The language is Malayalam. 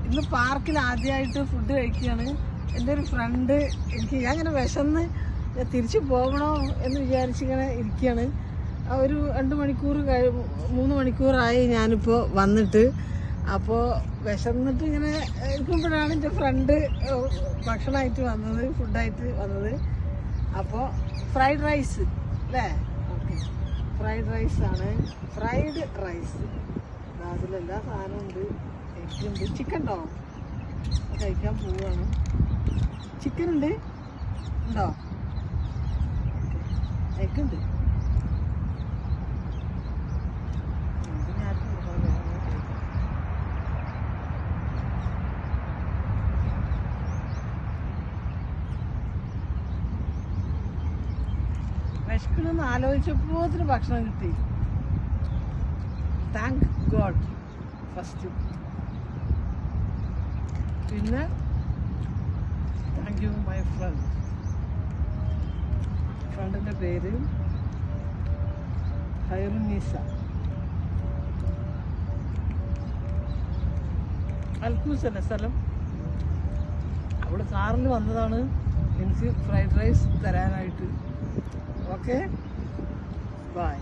ഇന്ന് പാർക്കിൽ ആദ്യമായിട്ട് ഫുഡ് കഴിക്കുകയാണ്. എൻ്റെ ഒരു ഫ്രണ്ട് ഞാൻ ഇങ്ങനെ വിശന്ന് തിരിച്ചു പോകണോ എന്ന് വിചാരിച്ചിങ്ങനെ ഇരിക്കുകയാണ്. ഒരു 3 മണിക്കൂറായി ഞാനിപ്പോൾ വന്നിട്ട്. അപ്പോൾ വിശന്നിട്ട് ഇങ്ങനെ ഇരിക്കുമ്പോഴാണ് എൻ്റെ ഫ്രണ്ട് ഭക്ഷണമായിട്ട് വന്നത്, ഫുഡായിട്ട് വന്നത്. അപ്പോൾ ഫ്രൈഡ് റൈസ് അല്ലേ? ഓക്കെ, ഫ്രൈഡ് റൈസാണ്. ഫ്രൈഡ് റൈസ് അതിലെല്ലാ സാധനവും ഉണ്ട്. എഗ് ഉണ്ട്, ചിക്കൻ ഉണ്ടോ? കഴിക്കാൻ പോവുകയാണ്. ചിക്കൻ ഉണ്ട്, ഉണ്ടോ? എഗ് ഉണ്ട്. വിശക്കണമെന്ന് ആലോചിച്ചപ്പോത്തിന് ഭക്ഷണം കിട്ടി. Thank God first. പിന്നെ താങ്ക് യു മൈ ഫ്രണ്ട്. ഫ്രണ്ടിൻ്റെ പേര് ഹൈറുന്നീസ. അൽക്കൂസ് അല്ലേ സ്ഥലം? അവള് കാറിൽ വന്നതാണ് എനിക്ക് ഫ്രൈഡ് റൈസ് തരാനായിട്ട്. Okay, by.